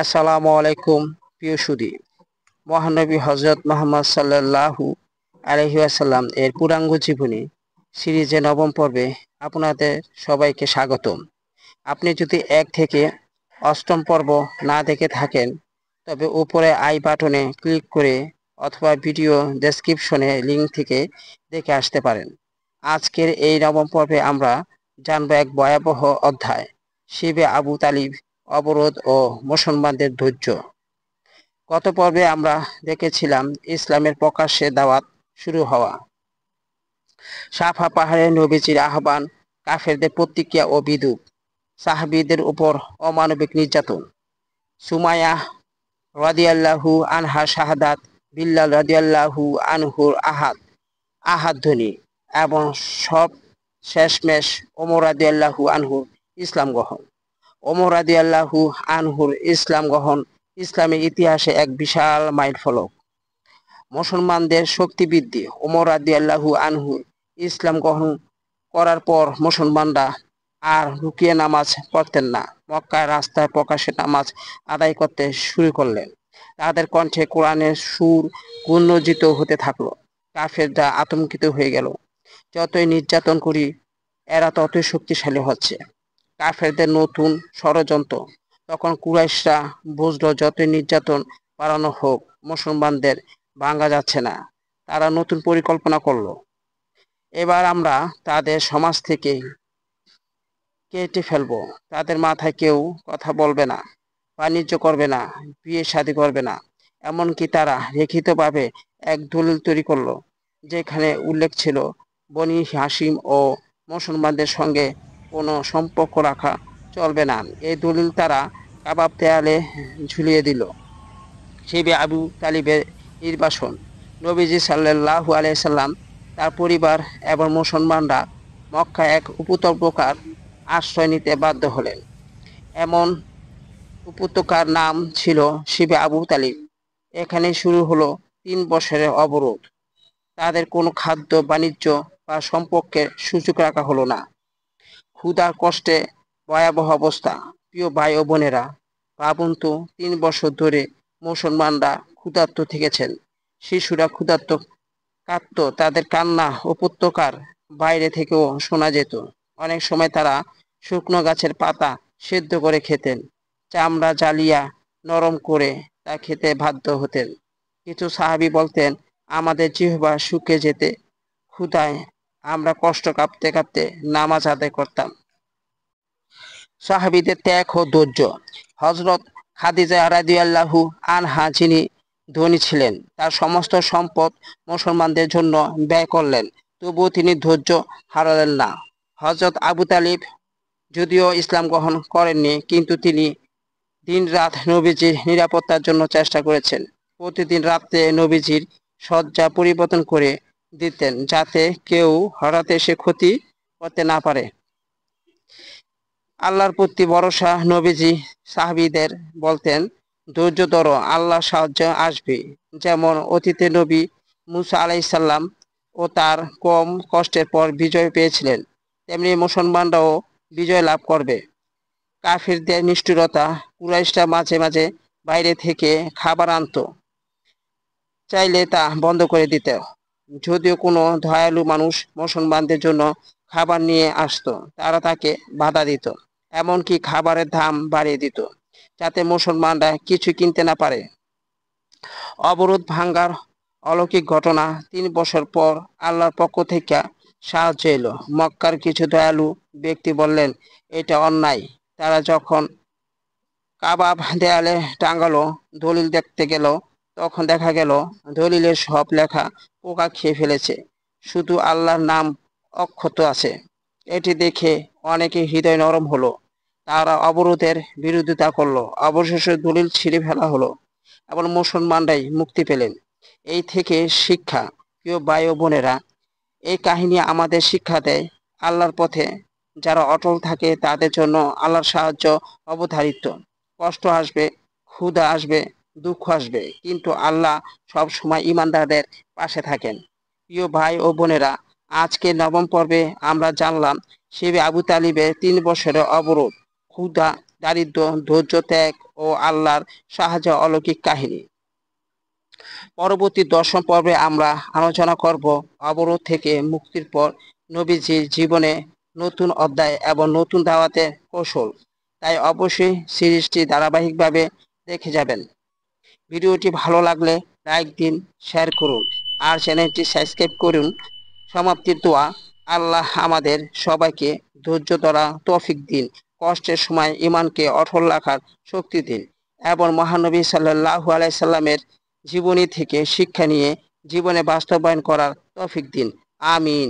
আসসালামু আলাইকুম প্রিয় সুধী। মহানবী হজরত মোহাম্মদ সাল্লাল্লাহু আলাইহি ওয়াসাল্লাম এর পূর্ণাঙ্গ জীবনী সিরিজে নবম পর্বে আপনাদের সবাইকে স্বাগতম। আপনি যদি 1 থেকে 8ম পর্ব না দেখে থাকেন তবে উপরে আই বাটনে ক্লিক করে অথবা ভিডিও ডেসক্রিপশনে লিংক থেকে দেখে আসতে পারেন। আজকের এই নবম পর্বে আমরা জানব এক ভয়াবহ অধ্যায়, শিবে আবু তালিব, অবরোধ ও মুসলমানদের ধৈর্য। গত পর্বে আমরা দেখেছিলাম ইসলামের প্রকাশ্যে দাওয়াত শুরু হওয়া, সাফা পাহাড়ে নবীজির আহ্বান, কাফেরদের প্রতিক্রিয়া ও বিদ্রূপ, সাহাবীদের উপর অমানবিক নির্যাতন, সুমাইয়া রাদিয়াল্লাহু আনহার শাহাদাত, বিল্লাল রাদিয়াল্লাহু আনহুর আহাদ ধ্বনি এবং সব শেষমেশ ওমর রাদিয়াল্লাহু আনহুর ইসলাম গ্রহণ। ওমর রাদিয়াল্লাহু আনহুর ইসলাম গ্রহণ ইসলামের ইতিহাসে এক বিশাল মাইলফলক। মুসলমানদের শক্তি বৃদ্ধি। ওমর রাদিয়াল্লাহু আনহু ইসলাম গ্রহণ করার পর মুসলমানরা আর লুকিয়ে নামাজ পড়তেন না, মক্কার রাস্তায় প্রকাশ্যে নামাজ আদায় করতে শুরু করলেন। তাদের কণ্ঠে কোরআনের সুর গুঞ্জিত হতে থাকলো। কাফেররা আতঙ্কিত হয়ে গেল, যতই নির্যাতন করি এরা ততই শক্তিশালী হচ্ছে। কাফেরদের নতুন ষড়যন্ত্র। তখন কুরাইশরা বুঝলো যতই নির্যাতন বাড়ানো হোক মুসলমানদের ভাঙা যাচ্ছে না। তারা নতুন পরিকল্পনা করলো, এবার আমরা তাদের সমাজ থেকে কেটে ফেলবো। তাদের মাথায় কেউ কথা বলবে না, বাণিজ্য করবে না, বিয়ে শাদী করবে না। এমনকি তারা লিখিতভাবে এক দলিল তৈরি করলো, যেখানে উল্লেখ ছিল বনি হাসিম ও মুসলমানদের সঙ্গে কোনো সম্পর্ক রাখা চলবে না। এই দলিল তারা কাবাব দেয়ালে ঝুলিয়ে দিল। শিবে আবু তালিবের নির্বাসন। নবীজি সাল্লাল্লাহু আলাইহি সাল্লাম, তার পরিবার এবং মুসলমানরা মক্কায় এক উপত্যকার আশ্রয় নিতে বাধ্য হলেন। এমন উপত্যকার নাম ছিল শিবে আবু তালিব। এখানে শুরু হলো 3 বছরের অবরোধ। তাদের কোনো খাদ্য, বাণিজ্য বা সম্পর্কের সুযোগ রাখা হলো না। ক্ষুধার কষ্টে ভয়াবহ অবস্থা। প্রিয় ভাই ও বোনেরা, ভাবুন তো 3 বছর ধরে মুসলমানরা ক্ষুধার্ত থেকেছেন। শিশুরা ক্ষুধার্ত কাঁদতো, তাদের কান্না উপত্যকার বাইরে থেকেও শোনা যেত। অনেক সময় তারা শুকনো গাছের পাতা সেদ্ধ করে খেতেন, চামড়া জ্বালিয়া নরম করে তা খেতে বাধ্য হতেন। কিছু সাহাবী বলতেন, আমাদের জিহ্বা শুকিয়ে যেতে ক্ষুধায় আমরা কষ্ট কাঁপতে কাঁপতে নামাজ আদায় করতাম। সাহাবীদের ত্যাগ ও ধৈর্য। হযরত খাদিজা রাদিয়াল্লাহু আনহা, যিনি ধনী ছিলেন, তার সমস্ত সম্পদ মুসলমানদের জন্য ব্যয় করলেন, তবুও তিনি ধৈর্য হারালেন না। হযরত আবু তালিব যদিও ইসলাম গ্রহণ করেননি, কিন্তু তিনি দিন-রাত নবীজির নিরাপত্তার জন্য চেষ্টা করেছেন। প্রতিদিন রাত্রে নবীজির শয্যা পরিবর্তন করে দিতেন, যাতে কেউ হঠাৎ এসে ক্ষতি করতে না পারে। আল্লাহর প্রতি ভরসা। নবীজি সাহাবীদের বলতেন, ধৈর্য ধরো, আল্লাহর সাহায্য আসবে। যেমন অতীতে নবী মুসা আলাইহিস সালাম ও তার কম কষ্টের পর বিজয় পেয়েছিলেন, তেমনি মুসলমানরাও বিজয় লাভ করবে। কাফিরদের নিষ্ঠুরতা। কুরাইশরা মাঝে মাঝে বাইরে থেকে খাবার আনতো, চাইলে তা বন্ধ করে দিত। যদিও কোনো দয়ালু মানুষ মুসলমানদের জন্য খাবার নিয়ে আসতো, তারা তাকে বাধা দিত, এমনকি খাবারের দাম বাড়িয়ে দিত, যাতে মুসলমানরা কিছু কিনতে না পারে। অবরোধ ভাঙ্গার অলৌকিক ঘটনা। 3 বছর পর আল্লাহর পক্ষ থেকে সাহায্য এলো। মক্কার কিছু দয়ালু ব্যক্তি বললেন, এটা অন্যায়। তারা যখন কাবাব দেয়ালে টাঙ্গালো দলিল দেখতে গেল, তখন দেখা গেল দলিলের সব লেখা পোকা খেয়ে ফেলেছে, শুধু আল্লাহর নাম অক্ষত আছে। এটি দেখে অনেকে হৃদয় নরম হলো। তারা অবরোধের বিরোধিতা করলো। অবশেষে দলিল ছিঁড়ে ফেলা হলো এবং মুসলমানরাই মুক্তি পেলেন। এই থেকে শিক্ষা। প্রিয় ভাই ও বোনেরা, এই কাহিনী আমাদের শিক্ষা দেয়, আল্লাহর পথে যারা অটল থাকে তাদের জন্য আল্লাহর সাহায্য অবধারিত। কষ্ট আসবে, ক্ষুধা আসবে, দুঃখ আসবে, কিন্তু আল্লাহ সব সময় ঈমানদারদের পাশে থাকেন। প্রিয় ভাই ও বোনেরা, আজকে নবম পর্বে আমরা জানলাম শিবে আবু তালিবের 3 বছরের অবরোধ, ক্ষুধা, দারিদ্র, ধৈর্য, ত্যাগ ও আল্লাহর সাহায্য অলৌকিক কাহিনী। পরবর্তী দর্শন পর্বে আমরা আলোচনা করব অবরোধ থেকে মুক্তির পর নবীজির জীবনে নতুন অধ্যায় এবং নতুন দাওয়াতের কৌশল। তাই অবশ্যই সিরিজটি ধারাবাহিকভাবে দেখে যাবেন। ভিডিওটি ভালো লাগলে লাইক দিন, শেয়ার করুন আর চ্যানেলটি সাবস্ক্রাইব করুন। সমাপ্তির দোয়া, আল্লাহ আমাদের সবাইকে ধৈর্য ধরা তৌফিক দিন, কষ্টের সময় ঈমানকে অটল রাখার শক্তি দিন এবং মহানবী সাল্লাল্লাহু আলাইহি সাল্লামের জীবনী থেকে শিক্ষা নিয়ে জীবনে বাস্তবায়ন করার তৌফিক দিন। আমিন।